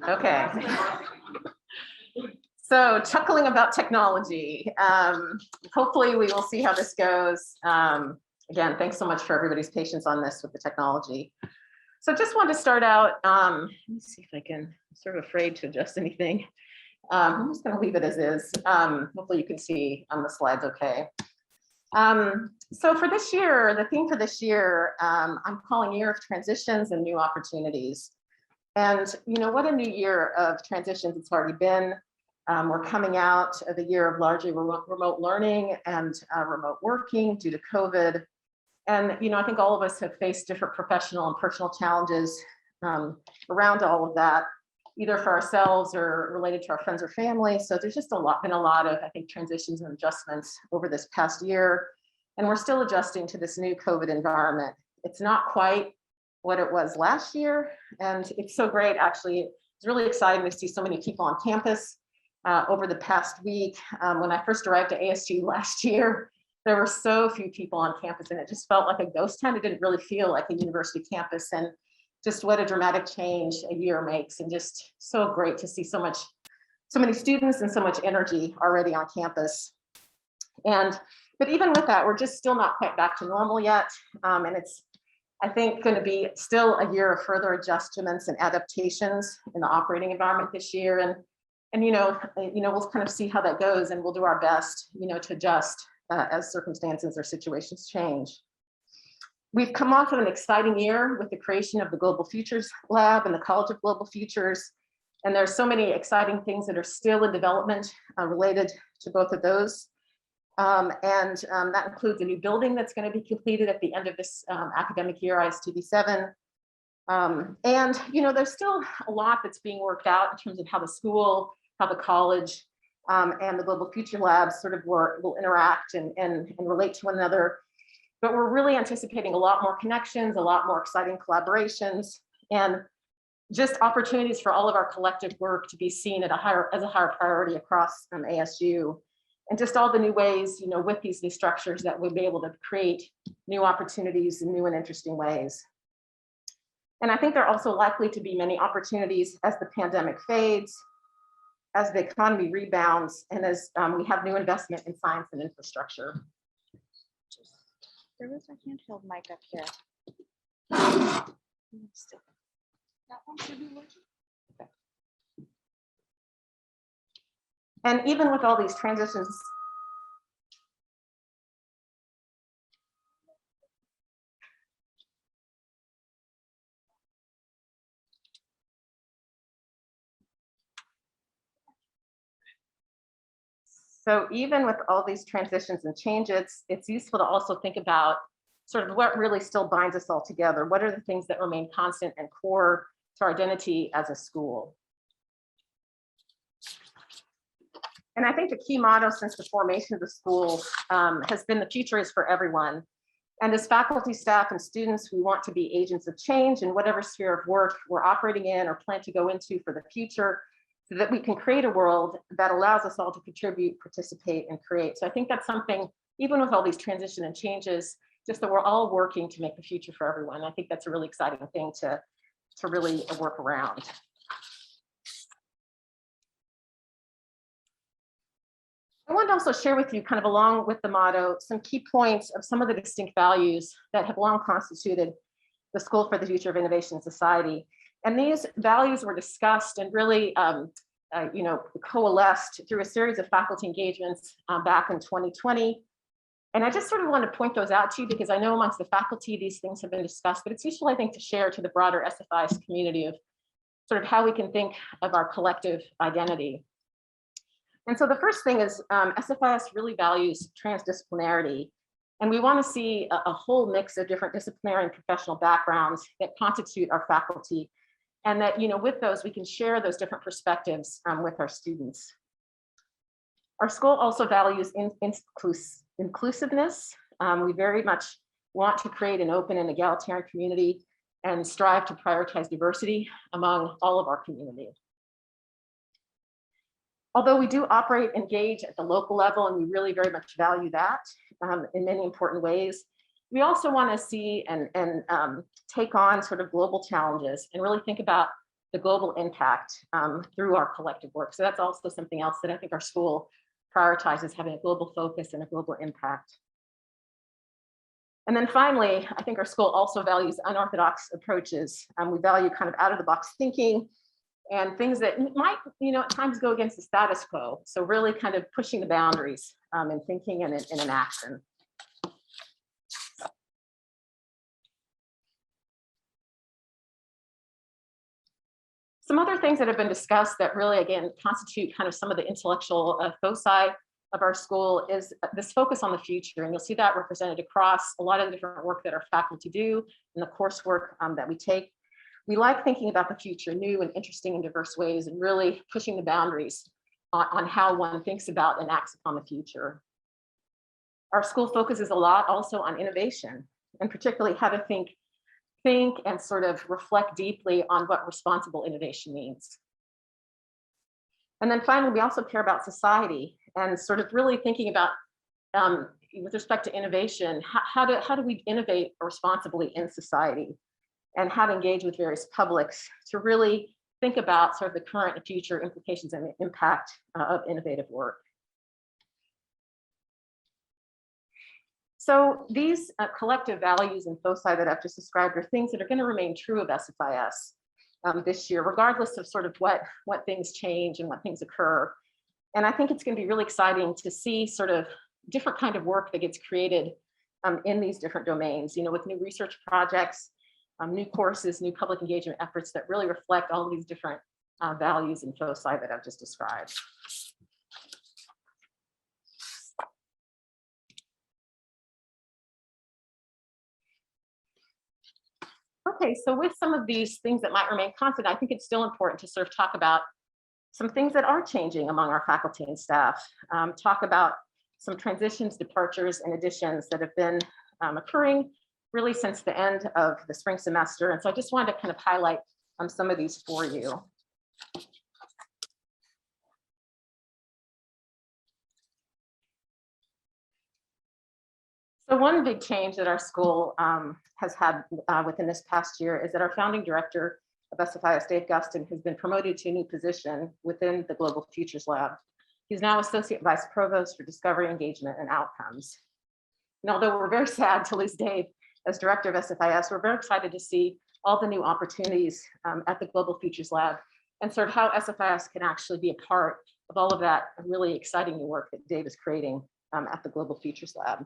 Okay. So chuckling about technology. Hopefully we will see how this goes. Again, thanks so much for everybody's patience on this with the technology. So just wanted to start out, let me see if I can, I'm sort of afraid to adjust anything. I'm just gonna leave it as is. Hopefully you can see on the slides okay. So for this year, the theme for this year, I'm calling Year of Transitions and New Opportunities. And you know, what a new year of transitions it's already been. We're coming out of a year of largely remote learning and remote working due to COVID. And you know, I think all of us have faced different professional and personal challenges around all of that, either for ourselves or related to our friends or family. So there's just been a lot of, I think, transitions and adjustments over this past year. And we're still adjusting to this new COVID environment. It's not quite what it was last year. And it's so great, actually. It's really exciting to see so many people on campus over the past week. When I first arrived at ASU last year, there were so few people on campus and it just felt like a ghost town. It didn't really feel like a university campus, and just what a dramatic change a year makes, and just so great to see so many students and so much energy already on campus. But even with that, we're just still not quite back to normal yet. And it's, I think, going to be still a year of further adjustments and adaptations in the operating environment this year. And you know, we'll kind of see how that goes, and we'll do our best, you know, to adjust as circumstances or situations change. We've come off of an exciting year with the creation of the Global Futures Lab and the College of Global Futures. And there's so many exciting things that are still in development related to both of those. That includes a new building that's going to be completed at the end of this academic year, ISTB 7. And you know, there's still a lot that's being worked out in terms of how the school, how the college, and the Global Future Labs sort of will interact and relate to one another. But we're really anticipating a lot more connections, a lot more exciting collaborations, and just opportunities for all of our collective work to be seen at as a higher priority across ASU. And just all the new ways, you know, with these new structures that we'll be able to create new opportunities in new and interesting ways. And I think there are also likely to be many opportunities as the pandemic fades, as the economy rebounds, and as we have new investment in science and infrastructure. There was a handheld mic up here. That one should be working. Okay. And even with all these transitions, so even with all these transitions and changes, it's useful to also think about sort of what really still binds us all together. What are the things that remain constant and core to our identity as a school? And I think the key motto since the formation of the school has been the future is for everyone. And as faculty, staff, and students, we want to be agents of change in whatever sphere of work we're operating in or plan to go into for the future, so that we can create a world that allows us all to contribute, participate, and create. So I think that's something, even with all these transition and changes, just that we're all working to make the future for everyone. I think that's a really exciting thing to really work around. I wanted to also share with you, kind of along with the motto, some key points of some of the distinct values that have long constituted the School for the Future of Innovation Society. And these values were discussed and really you know, coalesced through a series of faculty engagements back in 2020. And I just sort of want to point those out to you because I know amongst the faculty, these things have been discussed, but it's useful, I think, to share to the broader SFIS community of sort of how we can think of our collective identity. And so the first thing is SFIS really values transdisciplinarity. And we want to see a whole mix of different disciplinary and professional backgrounds that constitute our faculty. And that, you know, with those, we can share those different perspectives with our students. Our school also values inclusiveness. We very much want to create an open and egalitarian community and strive to prioritize diversity among all of our community. Although we do operate, engage at the local level, and we really very much value that in many important ways, we also want to see and take on sort of global challenges and really think about the global impact through our collective work. So that's also something else that I think our school prioritizes, having a global focus and a global impact. And then finally, I think our school also values unorthodox approaches. We value kind of out of the box thinking and things that might, at times go against the status quo. So really kind of pushing the boundaries in thinking and in action. Some other things that have been discussed that really, again, constitute kind of some of the intellectual foci of our school is this focus on the future. And you'll see that represented across a lot of the different work that our faculty do and the coursework that we take. We like thinking about the future, new and interesting and diverse ways, and really pushing the boundaries on how one thinks about and acts upon the future. Our school focuses a lot also on innovation, and particularly how to think and sort of reflect deeply on what responsible innovation means. And then finally, we also care about society and sort of really thinking about, with respect to innovation, how do we innovate responsibly in society, and how to engage with various publics to really think about sort of the current and future implications and impact of innovative work. So these collective values and foci that I've just described are things that are going to remain true of SFIS this year, regardless of sort of what things change and what things occur. And I think it's going to be really exciting to see sort of different kind of work that gets created in these different domains, with new research projects, new courses, new public engagement efforts that really reflect all of these different values and foci that I've just described. Okay, so with some of these things that might remain constant, I think it's still important to sort of talk about some things that are changing among our faculty and staff, talk about some transitions, departures, and additions that have been occurring really since the end of the spring semester. And so I just wanted to kind of highlight some of these for you. So one big change that our school has had within this past year is that our founding director of SFIS, Dave Gustin, has been promoted to a new position within the Global Futures Lab. He's now Associate Vice Provost for Discovery, Engagement, and Outcomes. And although we're very sad to lose Dave as Director of SFIS, we're very excited to see all the new opportunities at the Global Futures Lab and sort of how SFIS can actually be a part of all of that really exciting new work that Dave is creating at the Global Futures Lab.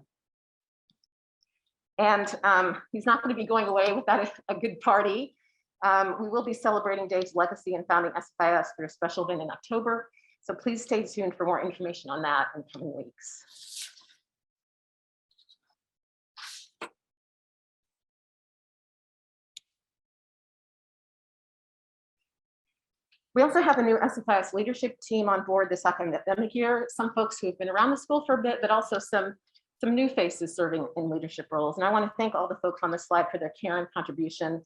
And he's not going to be going away without a good party. We will be celebrating Dave's legacy and founding SFIS through a special event in October. So please stay tuned for more information on that in coming weeks. We also have a new SFIS leadership team on board this academic year. Some folks who have been around the school for a bit, but also some new faces serving in leadership roles. And I want to thank all the folks on this slide for their care and contribution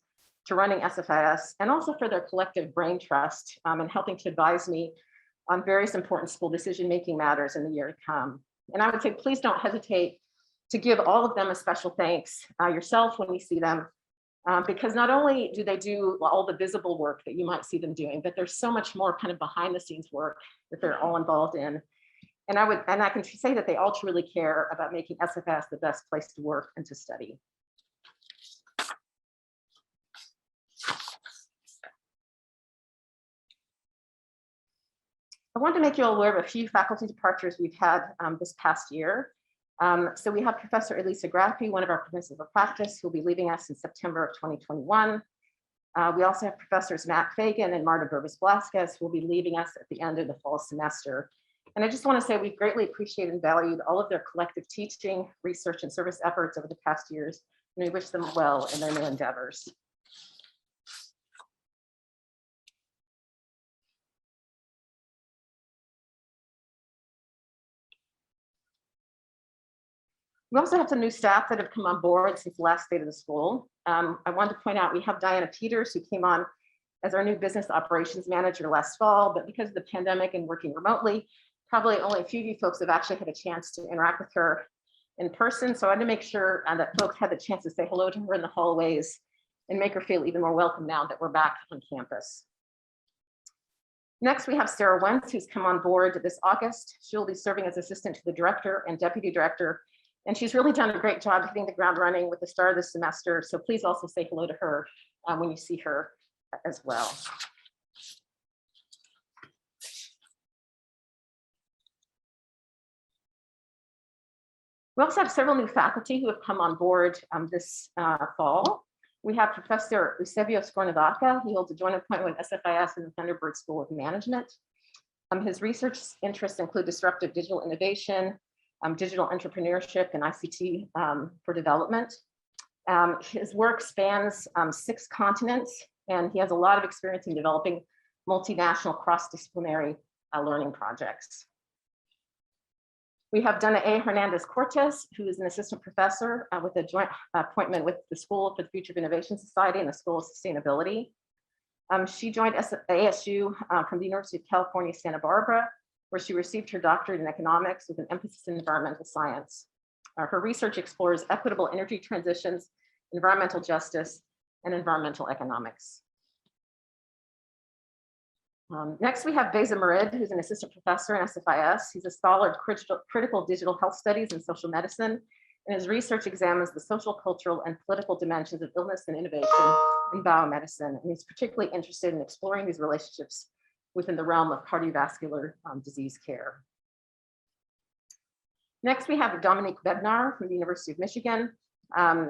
to running SFIS, and also for their collective brain trust and helping to advise me on various important school decision-making matters in the year to come. And I would say, please don't hesitate to give all of them a special thanks yourself when you see them, because not only do they do all the visible work that you might see them doing, but there's so much more kind of behind the scenes work that they're all involved in. And I can say that they all truly care about making SFIS the best place to work and to study. I wanted to make you all aware of a few faculty departures we've had this past year. So we have Professor Elisa Graffi, one of our professors of practice, who will be leaving us in September of 2021. We also have Professors Matt Fagan and Marta Burbis-Velasquez, who will be leaving us at the end of the fall semester. And I just want to say we've greatly appreciated and valued all of their collective teaching, research, and service efforts over the past years, and we wish them well in their new endeavors. We also have some new staff that have come on board since the last state of the school. I wanted to point out we have Diana Peters, who came on as our new business operations manager last fall, but because of the pandemic and working remotely, probably only a few of you folks have actually had a chance to interact with her in person. So I wanted to make sure that folks had the chance to say hello to her in the hallways and make her feel even more welcome now that we're back on campus. Next, we have Sarah Wentz, who's come on board this August. She'll be serving as assistant to the director and deputy director. And she's really done a great job hitting the ground running with the start of the semester. So please also say hello to her when you see her as well. We also have several new faculty who have come on board this fall. We have Professor Eusebio Scornavaca. He holds a joint appointment with SFIS and the Thunderbird School of Management. His research interests include disruptive digital innovation, digital entrepreneurship, and ICT for development. His work spans 6 continents, and he has a lot of experience in developing multinational cross-disciplinary learning projects. We have Donna A. Hernandez Cortez, who is an assistant professor with a joint appointment with the School for the Future of Innovation Society and the School of Sustainability. She joined ASU from the University of California, Santa Barbara, where she received her doctorate in economics with an emphasis in environmental science. Her research explores equitable energy transitions, environmental justice, and environmental economics. Next, we have Beza Merid, who's an assistant professor in SFIS. He's a scholar of critical digital health studies and social medicine, and his research examines the social, cultural, and political dimensions of illness and innovation in biomedicine. And he's particularly interested in exploring these relationships within the realm of cardiovascular disease care. Next, we have Dominique Bednar from the University of Michigan.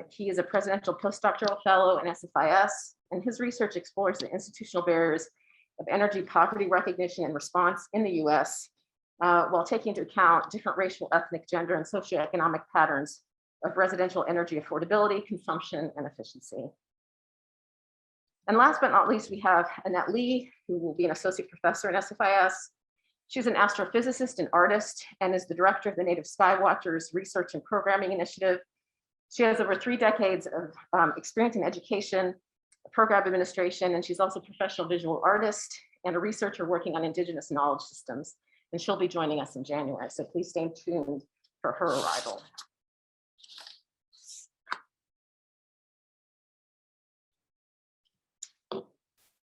He is a presidential postdoctoral fellow in SFIS, and his research explores the institutional barriers of energy poverty recognition and response in the US, while taking into account different racial, ethnic, gender, and socioeconomic patterns of residential energy affordability, consumption, and efficiency. And last but not least, we have Annette Lee, who will be an associate professor in SFIS. She's an astrophysicist and artist and is the director of the Native Skywatchers Research and Programming Initiative. She has over 3 decades of experience in education, program administration, and she's also a professional visual artist and a researcher working on indigenous knowledge systems. And she'll be joining us in January, so please stay tuned for her arrival.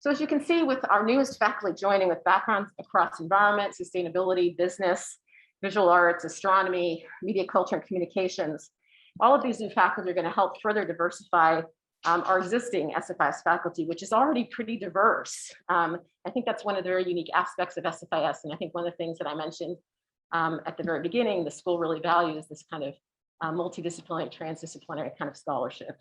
So as you can see, with our newest faculty joining with backgrounds across environment, sustainability, business, visual arts, astronomy, media culture, and communications, all of these new faculty are going to help further diversify our existing SFIS faculty, which is already pretty diverse. I think that's one of the very unique aspects of SFIS. And I think one of the things that I mentioned at the very beginning, the school really values this kind of multidisciplinary, transdisciplinary kind of scholarship.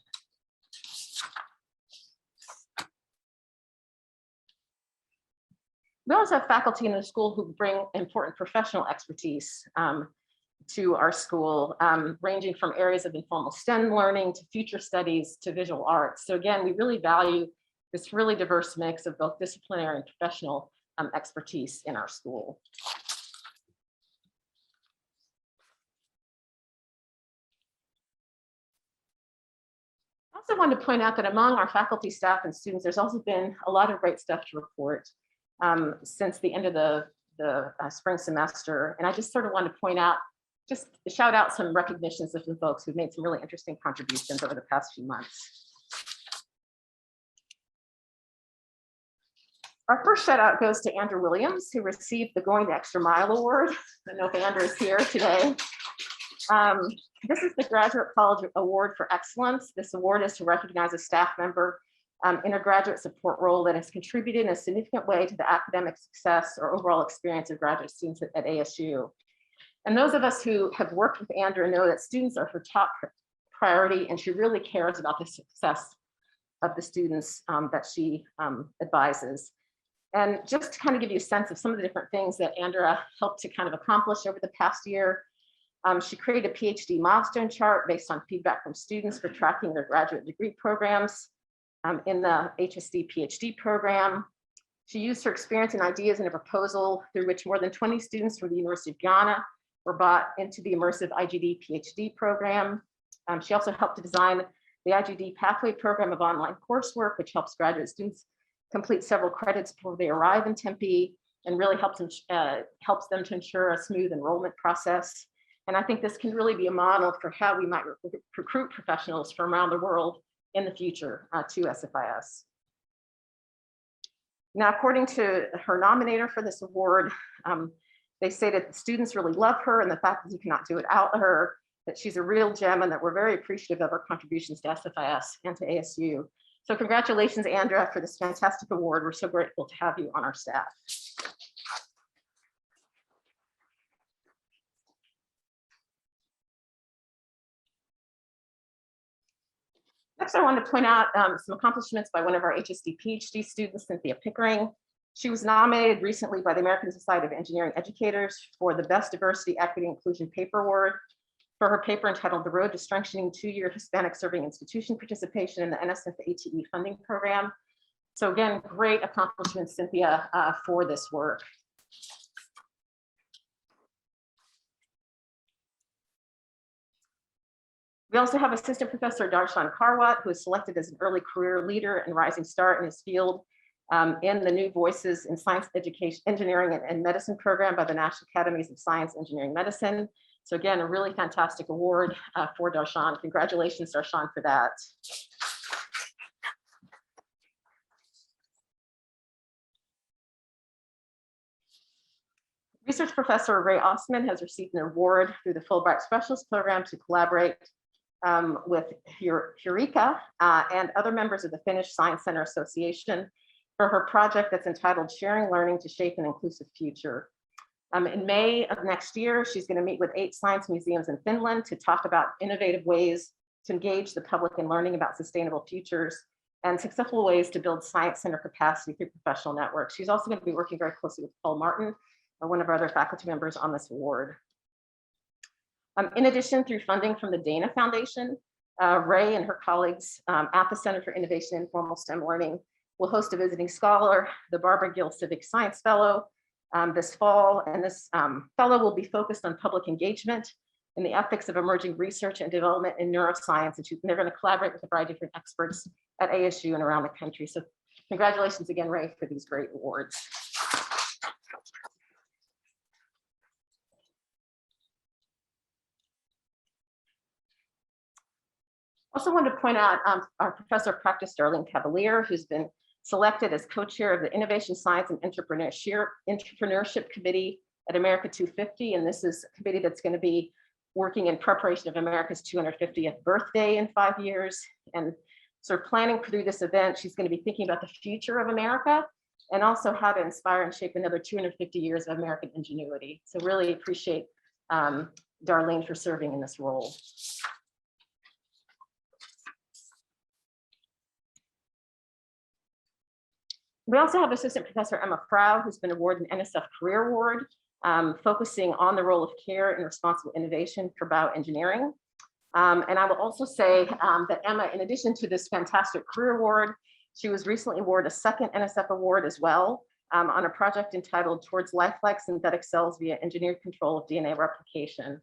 We also have faculty in the school who bring important professional expertise to our school, ranging from areas of informal STEM learning to future studies to visual arts. So again, we really value this really diverse mix of both disciplinary and professional expertise in our school. I also wanted to point out that among our faculty, staff, and students, there's also been a lot of great stuff to report since the end of the spring semester. And I just sort of wanted to point out, just shout out some recognitions of some folks who've made some really interesting contributions over the past few months. Our first shout out goes to Andrew Williams, who received the Going the Extra Mile Award. I don't know if Andrew is here today. This is the Graduate College Award for Excellence. This award is to recognize a staff member in a graduate support role that has contributed in a significant way to the academic success or overall experience of graduate students at ASU. And those of us who have worked with Andrea know that students are her top priority, and she really cares about the success of the students that she advises. And just to kind of give you a sense of some of the different things that Andrea helped to kind of accomplish over the past year, she created a PhD milestone chart based on feedback from students for tracking their graduate degree programs in the HSD PhD program. She used her experience and ideas in a proposal through which more than 20 students from the University of Ghana were brought into the immersive IGD PhD program. She also helped to design the IGD pathway program of online coursework, which helps graduate students complete several credits before they arrive in Tempe, and really helps them to ensure a smooth enrollment process. And I think this can really be a model for how we might recruit professionals from around the world in the future to SFIS. Now, according to her nominator for this award, they stated that students really love her and the faculty cannot do without her, that she's a real gem and that we're very appreciative of her contributions to SFIS and to ASU. So congratulations, Andrea, for this fantastic award. We're so grateful to have you on our staff. Next, I wanted to point out some accomplishments by one of our HSD PhD students, Cynthia Pickering. She was nominated recently by the American Society of Engineering Educators for the Best Diversity, Equity, Inclusion Paper Award for her paper entitled The Road to Strengthening Two-Year Hispanic Serving Institution Participation in the NSF ATE Funding Program. So again, great accomplishments, Cynthia, for this work. We also have Assistant Professor Darshan Karwat, who is selected as an early career leader and rising star in his field in the New Voices in Science Education, Engineering and Medicine program by the National Academies of Science, Engineering, Medicine. So again, a really fantastic award for Darshan. Congratulations, Darshan, for that. Research Professor Ray Osman has received an award through the Fulbright Specialist Program to collaborate with Eureka and other members of the Finnish Science Center Association for her project that's entitled Sharing Learning to Shape an Inclusive Future. In May of next year, she's going to meet with 8 science museums in Finland to talk about innovative ways to engage the public in learning about sustainable futures and successful ways to build science center capacity through professional networks. She's also going to be working very closely with Paul Martin, one of our other faculty members on this award. In addition, through funding from the Dana Foundation, Ray and her colleagues at the Center for Innovation in Informal STEM Learning will host a visiting scholar, the Barbara Gill Civic Science Fellow, this fall. And this fellow will be focused on public engagement and the ethics of emerging research and development in neuroscience. And they're going to collaborate with a variety of different experts at ASU and around the country. So congratulations again, Ray, for these great awards. Also wanted to point out our professor of practice, Darlene Cavalier, who's been selected as co-chair of the Innovation, Science, and Entrepreneurship Committee at America 250. And this is a committee that's going to be working in preparation of America's 250th birthday in 5 years. And sort of planning through this event, she's going to be thinking about the future of America and also how to inspire and shape another 250 years of American ingenuity. So really appreciate Darlene for serving in this role. We also have Assistant Professor Emma Frau, who's been awarded an NSF Career Award, focusing on the role of care and responsible innovation for bioengineering. And I will also say that Emma, in addition to this fantastic career award, she was recently awarded a second NSF award as well on a project entitled Towards Lifelike Synthetic Cells via Engineered Control of DNA Replication.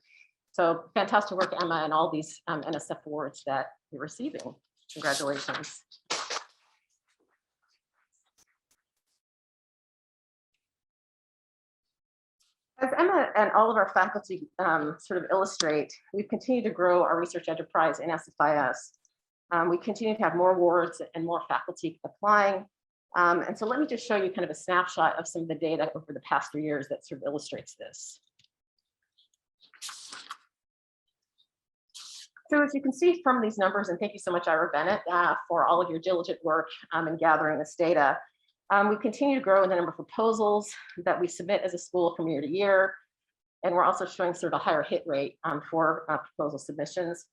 So fantastic work, Emma, and all these NSF awards that you're receiving. Congratulations. As Emma and all of our faculty sort of illustrate, we've continued to grow our research enterprise in SFIS. We continue to have more awards and more faculty applying. And so let me just show you kind of a snapshot of some of the data over the past 3 years that sort of illustrates this. So as you can see from these numbers, and thank you so much, Ira Bennett, for all of your diligent work in gathering this data. We continue to grow in the number of proposals that we submit as a school from year to year. And we're also showing sort of a higher hit rate for proposal submissions.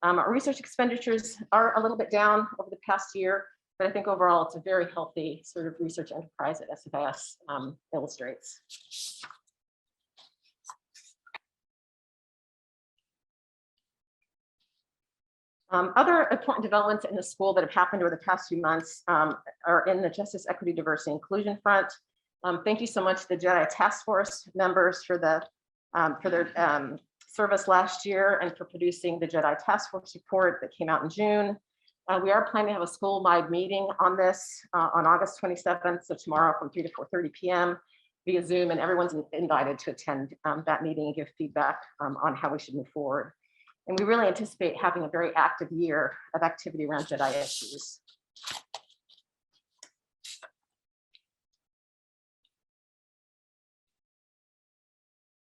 Our research expenditures are a little bit down over the past year, but I think overall it's a very healthy sort of research enterprise that SFIS illustrates. Other important developments in the school that have happened over the past few months are in the Justice, Equity, Diversity, Inclusion front. Thank you so much to the JEDI Task Force members for their service last year and for producing the JEDI Task Force report that came out in June. We are planning to have a school-wide meeting on this on August 27th, so tomorrow from 3 to 4:30 p.m. via Zoom, and everyone's invited to attend that meeting and give feedback on how we should move forward. And we really anticipate having a very active year of activity around JEDI issues.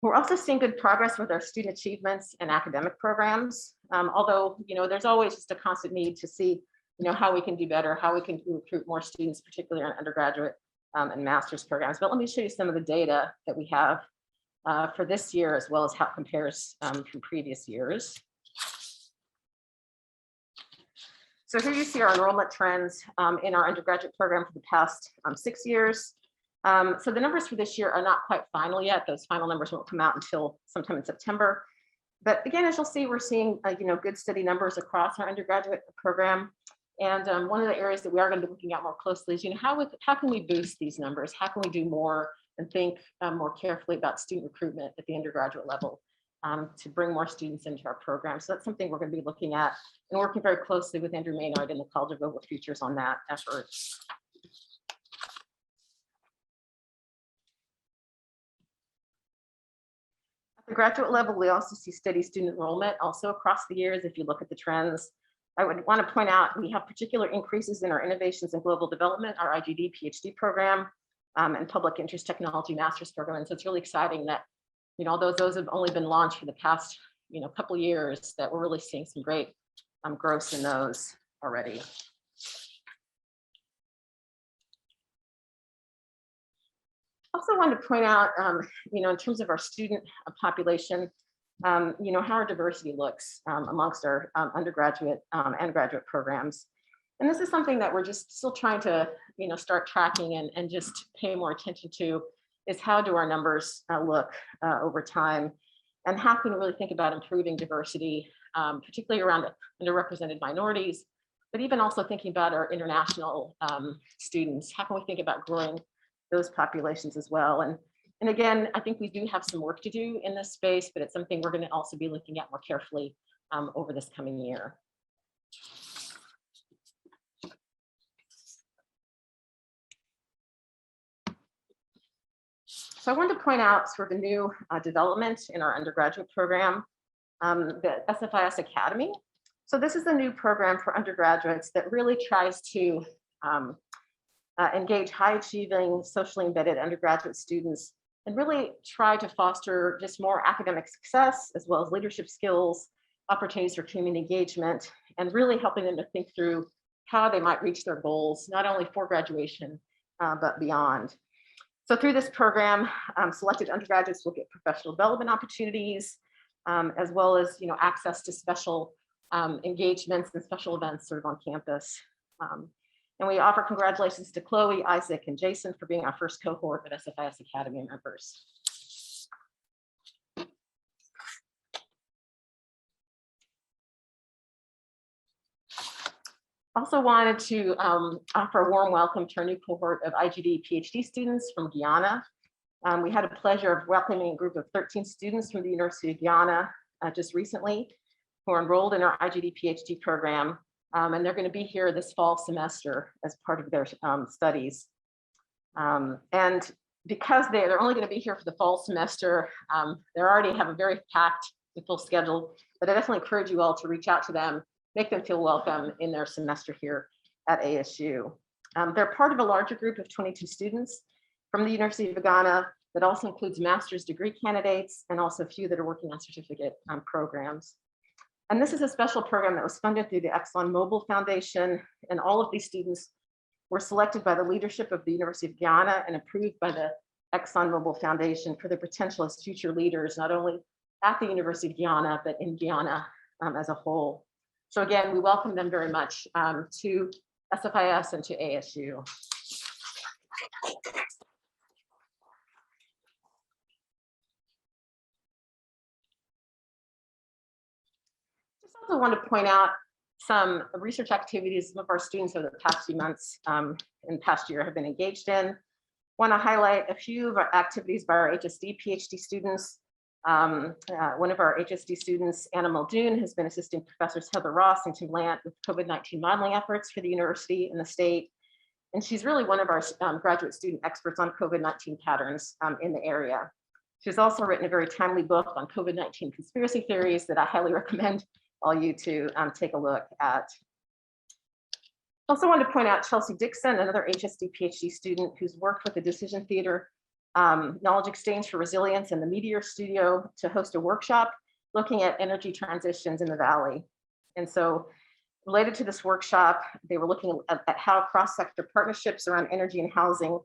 We're also seeing good progress with our student achievements and academic programs. Although, there's always just a constant need to see, how we can do better, how we can recruit more students, particularly on undergraduate and master's programs. But let me show you some of the data that we have for this year, as well as how it compares from previous years. So here you see our enrollment trends in our undergraduate program for the past 6 years. So the numbers for this year are not quite final yet. Those final numbers won't come out until sometime in September. But again, as you'll see, we're seeing good steady numbers across our undergraduate program. And one of the areas that we are going to be looking at more closely is, how can we boost these numbers? How can we do more and think more carefully about student recruitment at the undergraduate level to bring more students into our program? So that's something we're going to be looking at and working very closely with Andrew Maynard and the College of Vogel Futures on that effort. At the graduate level, we also see steady student enrollment also across the years. If you look at the trends, I would want to point out we have particular increases in our Innovations in Global Development, our IGD PhD program, and Public Interest Technology Master's program. And so it's really exciting that, although those have only been launched for the past, couple of years, that we're really seeing some great growth in those already. Also wanted to point out, in terms of our student population, how our diversity looks amongst our undergraduate and graduate programs. And this is something that we're just still trying to, start tracking and just pay more attention to, is how do our numbers look over time, and how can we really think about improving diversity, particularly around underrepresented minorities, but even also thinking about our international students. How can we think about growing those populations as well? And again, I think we do have some work to do in this space, but it's something we're going to also be looking at more carefully over this coming year. So I wanted to point out sort of a new development in our undergraduate program, the SFIS Academy. So this is a new program for undergraduates that really tries to engage high achieving, socially embedded undergraduate students and really try to foster just more academic success, as well as leadership skills, opportunities for community engagement, and really helping them to think through how they might reach their goals, not only for graduation, but beyond. So through this program, selected undergraduates will get professional development opportunities, as well as access to special engagements and special events sort of on campus. And we offer congratulations to Chloe, Isaac, and Jason for being our first cohort of SFIS Academy members. Also wanted to offer a warm welcome to our new cohort of IGD PhD students from Guyana. We had a pleasure of welcoming a group of 13 students from the University of Guyana just recently, who are enrolled in our IGD PhD program. And they're going to be here this fall semester as part of their studies. And because they're only going to be here for the fall semester, they already have a very packed and full schedule, but I definitely encourage you all to reach out to them, make them feel welcome in their semester here at ASU. They're part of a larger group of 22 students from the University of Ghana that also includes master's degree candidates and also a few that are working on certificate programs. And this is a special program that was funded through the ExxonMobil Foundation, and all of these students were selected by the leadership of the University of Guyana and approved by the ExxonMobil Foundation for their potential as future leaders, not only at the University of Guyana, but in Guyana as a whole. So again, we welcome them very much to SFIS and to ASU. Just also want to point out some research activities some of our students over the past few months and past year have been engaged in. Want to highlight a few of our activities by our HSD PhD students. One of our HSD students, Anna Muldoon, has been assisting Professors Heather Ross and Tim Lant with COVID-19 modeling efforts for the university and the state. And she's really one of our graduate student experts on COVID-19 patterns in the area. She's also written a very timely book on COVID-19 conspiracy theories that I highly recommend all you to take a look at. Also wanted to point out Chelsea Dixon, another HSD PhD student who's worked with the Decision Theater Knowledge Exchange for Resilience and the Meteor Studio to host a workshop looking at energy transitions in the Valley. And so related to this workshop, they were looking at how cross-sector partnerships around energy and housing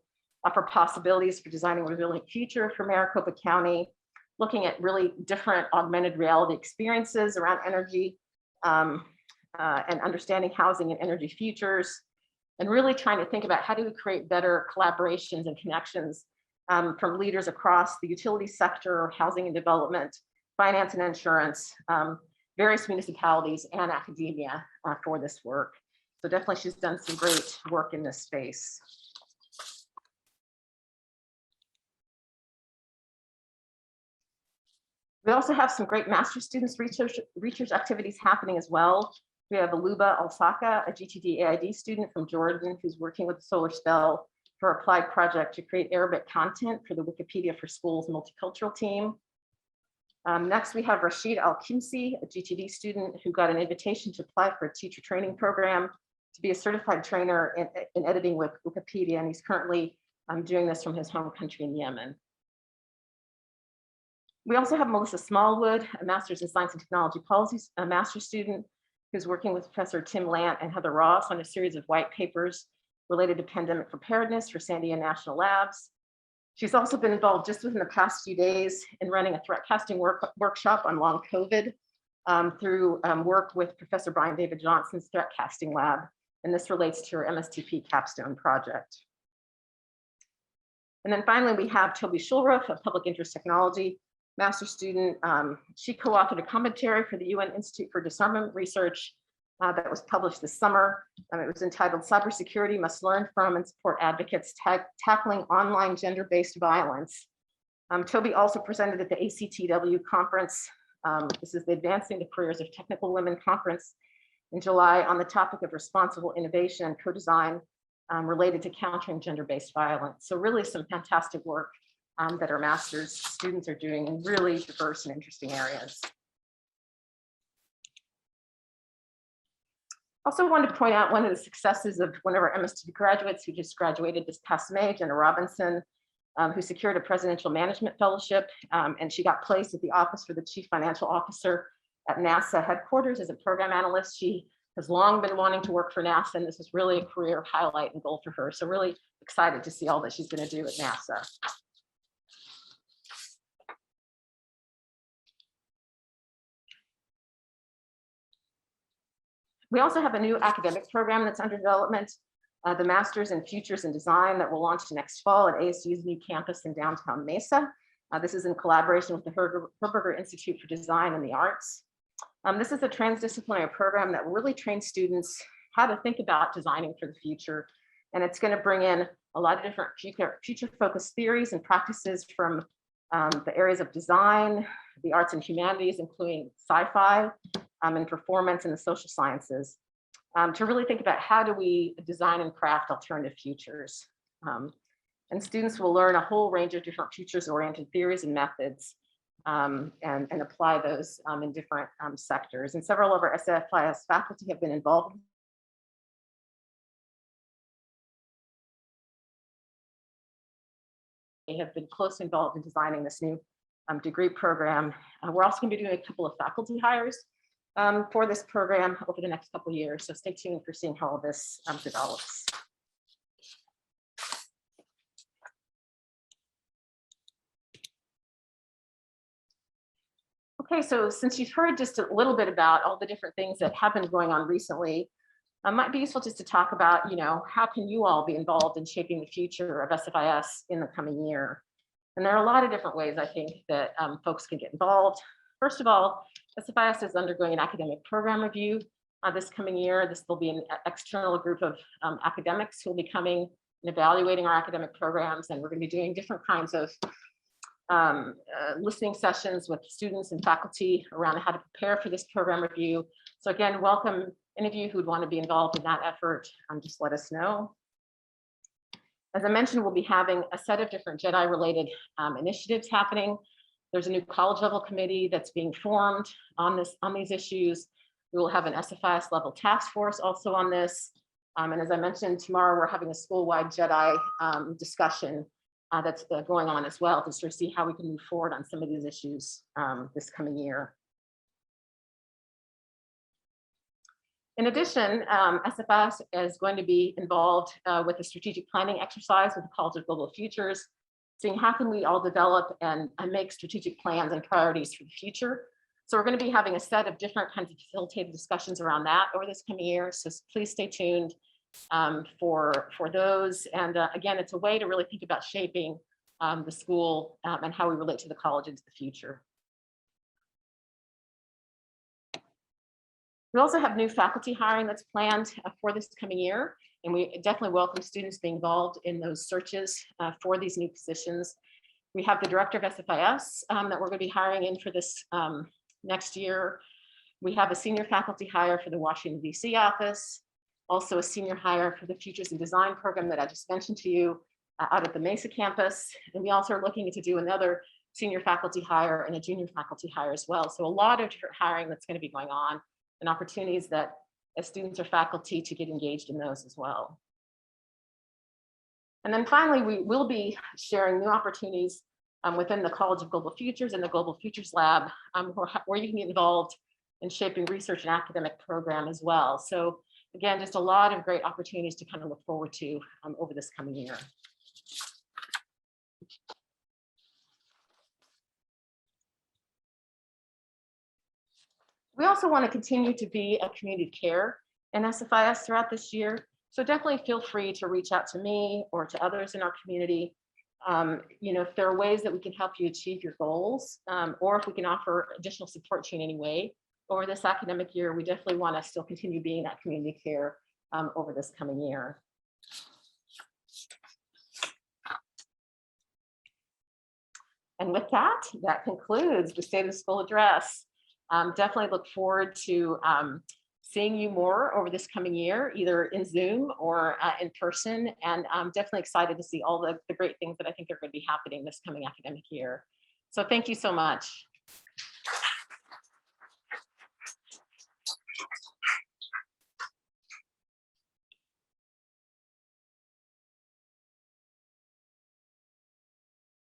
offer possibilities for designing a resilient future for Maricopa County, looking at really different augmented reality experiences around energy and understanding housing and energy futures, and really trying to think about how do we create better collaborations and connections from leaders across the utility sector, housing and development, finance and insurance, various municipalities and academia for this work. So definitely she's done some great work in this space. We also have some great master's students research activities happening as well. We have Aluba Alsaka, a GTD AID student from Jordan, who's working with the Solar Spell for an applied project to create Arabic content for the Wikipedia for Schools multicultural team. Next, we have Rashid Al-Kimsi, a GTD student who got an invitation to apply for a teacher training program to be a certified trainer in editing with Wikipedia, and he's currently doing this from his home country in Yemen. We also have Melissa Smallwood, a master's in science and technology policies, a master's student who's working with Professor Tim Lant and Heather Ross on a series of white papers related to pandemic preparedness for Sandia National Labs. She's also been involved just within the past few days in running a threat casting workshop on long COVID through work with Professor Brian David Johnson's threat casting lab. And this relates to her MSTP capstone project. And then finally, we have Toby Schulruff, a public interest technology master's student. She co-authored a commentary for the UN Institute for Disarmament Research that was published this summer. It was entitled Cybersecurity Must Learn From and Support Advocates Tackling Online Gender-Based Violence. Toby also presented at the ACTW conference. This is the Advancing the Careers of Technical Women conference in July on the topic of responsible innovation and co-design related to countering gender-based violence. So really some fantastic work that our master's students are doing in really diverse and interesting areas. Also wanted to point out one of the successes of one of our MSTP graduates who just graduated this past May, Jenna Robinson, who secured a presidential management fellowship, and she got placed at the Office for the Chief Financial Officer at NASA headquarters as a program analyst. She has long been wanting to work for NASA, and this is really a career highlight and goal for her. So really excited to see all that she's going to do at NASA. We also have a new academic program that's under development, the Masters in Futures and Design that will launch next fall at ASU's new campus in downtown Mesa. This is in collaboration with the Herberger Institute for Design and the Arts. This is a transdisciplinary program that really trains students how to think about designing for the future. And it's going to bring in a lot of different future-focused theories and practices from the areas of design, the arts and humanities, including sci-fi, and performance and the social sciences, to really think about how do we design and craft alternative futures. And students will learn a whole range of different futures-oriented theories and methods and apply those in different sectors. And several of our SFIS faculty have been involved. They have been closely involved in designing this new degree program. We're also going to be doing a couple of faculty hires for this program over the next couple of years. So stay tuned for seeing how all this develops. Okay, so since you've heard just a little bit about all the different things that have been going on recently, it might be useful just to talk about, how can you all be involved in shaping the future of SFIS in the coming year? And there are a lot of different ways I think that folks can get involved. First of all, SFIS is undergoing an academic program review this coming year. This will be an external group of academics who will be coming and evaluating our academic programs. And we're going to be doing different kinds of listening sessions with students and faculty around how to prepare for this program review. So again, welcome any of you who would want to be involved in that effort. Just let us know. As I mentioned, we'll be having a set of different JEDI related initiatives happening. There's a new college level committee that's being formed on these issues. We will have an SFIS level task force also on this. And as I mentioned, tomorrow we're having a school-wide JEDI discussion that's going on as well to sort of see how we can move forward on some of these issues this coming year. In addition, SFIS is going to be involved with a strategic planning exercise with the College of Global Futures, seeing how can we all develop and make strategic plans and priorities for the future. So we're going to be having a set of different kinds of facilitated discussions around that over this coming year. So please stay tuned for those. And again, it's a way to really think about shaping the school and how we relate to the college into the future. We also have new faculty hiring that's planned for this coming year, and we definitely welcome students being involved in those searches for these new positions. We have the director of SFIS that we're going to be hiring in for this next year. We have a senior faculty hire for the Washington, D.C. office, also a senior hire for the Futures in Design program that I just mentioned to you out at the Mesa Campus. And we also are looking to do another senior faculty hire and a junior faculty hire as well. So a lot of different hiring that's going to be going on, and opportunities that as students or faculty to get engaged in those as well. And then finally, we will be sharing new opportunities within the College of Global Futures and the Global Futures Lab, where you can get involved in shaping research and academic program as well. So again, just a lot of great opportunities to kind of look forward to over this coming year. We also want to continue to be a community of care in SFIS throughout this year. So definitely feel free to reach out to me or to others in our community. You know, if there are ways that we can help you achieve your goals, or if we can offer additional support to you in any way over this academic year, we definitely want to still continue being that community care over this coming year. And with that, that concludes the State of the School address. Definitely look forward to seeing you more over this coming year, either in Zoom or in person. And I'm definitely excited to see all the great things that I think are going to be happening this coming academic year. So thank you so much.